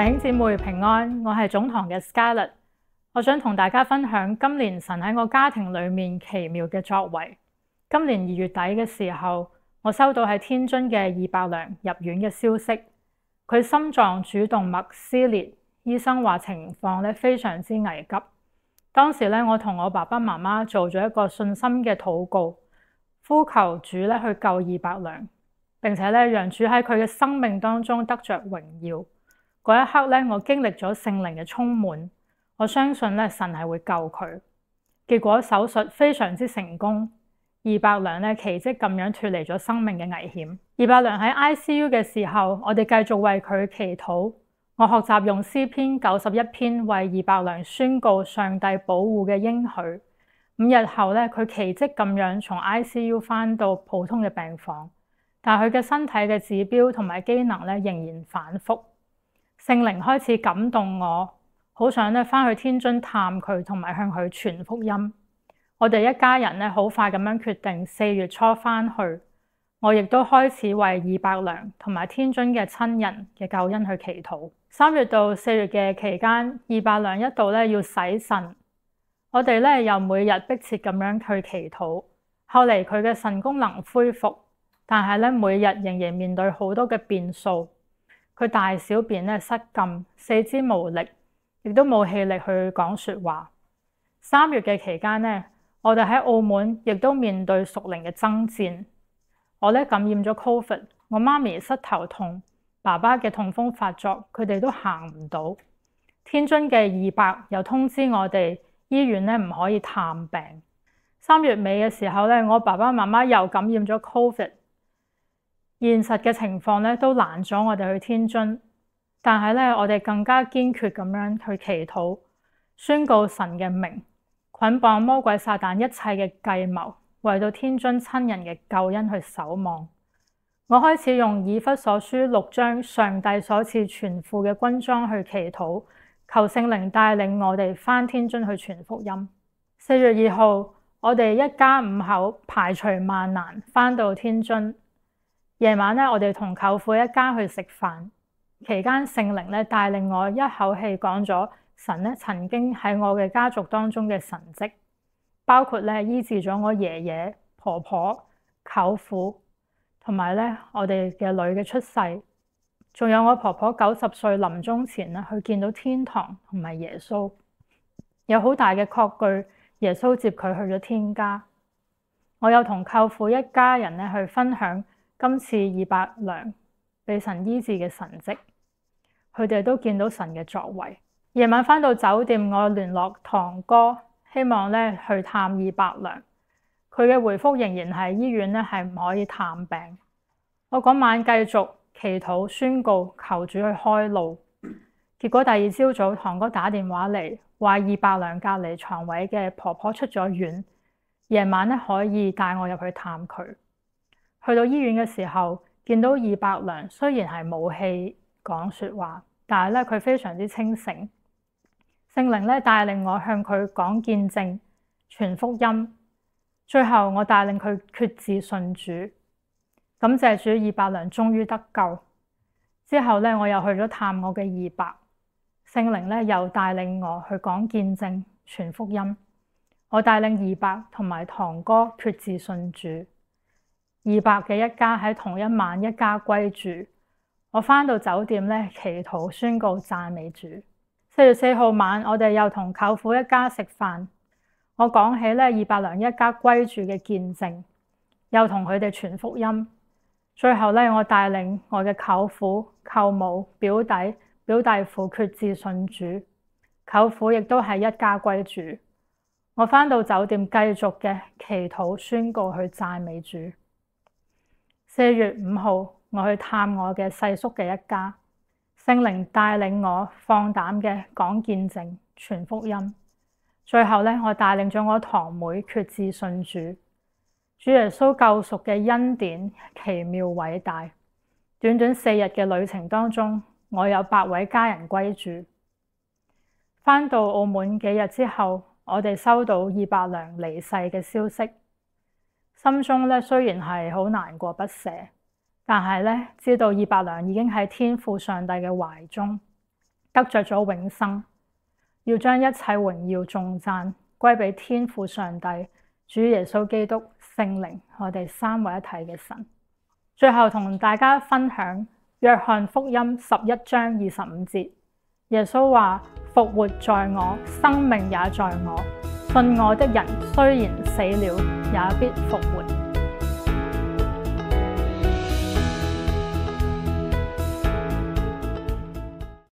弟兄姊妹平安，我係總堂嘅 Scarlett， 我想同大家分享今年神喺我家庭裏面奇妙嘅作為。今年2月底嘅時候，我收到喺天津嘅200良入院嘅消息，佢心臟主動脈撕裂，醫生話情況非常之危急。當時我同我爸爸媽媽做咗一個信心嘅禱告，呼求主去救200良，並且讓主喺佢嘅生命當中得着榮耀。嗰一刻我經歷咗聖靈嘅充滿，我相信神係會救佢。結果手術非常之成功，200良奇蹟咁樣脫離咗生命嘅危險。200良喺 ICU 嘅時候，我哋繼續為佢祈禱。我學習用詩篇91篇為200良宣告上帝保護嘅應許。5日後佢奇蹟咁樣從 ICU 返到普通嘅病房，但佢嘅身體嘅指標同埋機能仍然反覆。聖靈開始感動我，好想返去天津探佢同埋向佢傳福音。我哋一家人好快咁樣決定4月初返去。我亦都開始為200良同埋天津嘅親人嘅救恩去祈禱。3月到4月嘅期間，200良一度要洗腎，我哋又每日迫切咁樣去祈禱。後嚟佢嘅腎功能恢復，但係每日仍然面對好多嘅變數。佢大小便失禁，四肢無力，亦都冇氣力去講說話。3月嘅期間我哋喺澳門亦都面對屬靈嘅爭戰。我感染咗 COVID， 我媽咪膝頭痛，爸爸嘅痛風發作，佢哋都行唔到。天津嘅200又通知我哋醫院唔可以探病。3月尾嘅時候我爸爸媽媽又感染咗 COVID。現實嘅情況都攔咗我哋去天津，但係我哋更加堅決咁樣去祈禱，宣告神嘅名，捆綁魔鬼撒旦一切嘅計謀，為到天津親人嘅救恩去守望。我開始用以弗所書6章上帝所賜全副嘅軍裝去祈禱，求聖靈帶領我哋返天津去傳福音。4月2號，我哋一家5口排除萬難返到天津。夜晚我哋同舅父一家去食飯，期間聖靈帶領我一口氣講咗神曾經喺我嘅家族當中嘅神蹟，包括醫治咗我爺爺、婆婆、舅父，同埋我哋嘅女嘅出世，仲有我婆婆90歲臨終前去見到天堂同埋耶穌，有好大嘅確據耶穌接佢去咗天家。我又同舅父一家人去分享今次200良被神醫治嘅神蹟，佢哋都見到神嘅作為。夜晚返到酒店，我聯絡堂哥，希望去探200良。佢嘅回覆仍然係醫院係唔可以探病。我嗰晚繼續祈禱宣告，求主去開路。結果第2朝早，堂哥打電話嚟，話200良隔離床位嘅婆婆出咗院，夜晚可以帶我入去探佢。去到醫院嘅時候，見到200良雖然係冇氣講說話，但係佢非常之清醒。聖靈帶領我向佢講見證、傳福音。最後我帶領佢決志信主，感謝主200良終於得救。之後我又去咗探我嘅200，聖靈又帶領我去講見證、傳福音。我帶領200同埋堂哥決志信主。200嘅一家喺同一晚一家歸主。我返到酒店祈禱宣告讚美主。4月4號晚，我哋又同舅父一家食飯。我講起200良一家歸主嘅見證，又同佢哋傳福音。最後我帶領我嘅舅父、舅母、表弟、表弟父決志信主。舅父亦都係一家歸主。我返到酒店繼續嘅祈禱宣告去讚美主。4月5號，我去探我嘅細叔嘅一家，聖靈帶領我放膽嘅講見證、傳福音。最後我帶領咗我堂妹決志信主。主耶穌救贖嘅恩典奇妙偉大。短短4日嘅旅程當中，我有8位家人歸主。返到澳門幾日之後，我哋收到200良離世嘅消息。心中雖然係好難過不捨，但係知道200良已經喺天父上帝嘅懷中。得着咗永生，要將一切榮耀頌讚歸俾天父上帝、主耶穌基督、聖靈，我哋三位一體嘅神。最後同大家分享約翰福音11章25節，耶穌話：復活在我，生命也在我，信我的人雖然死了，也必復活。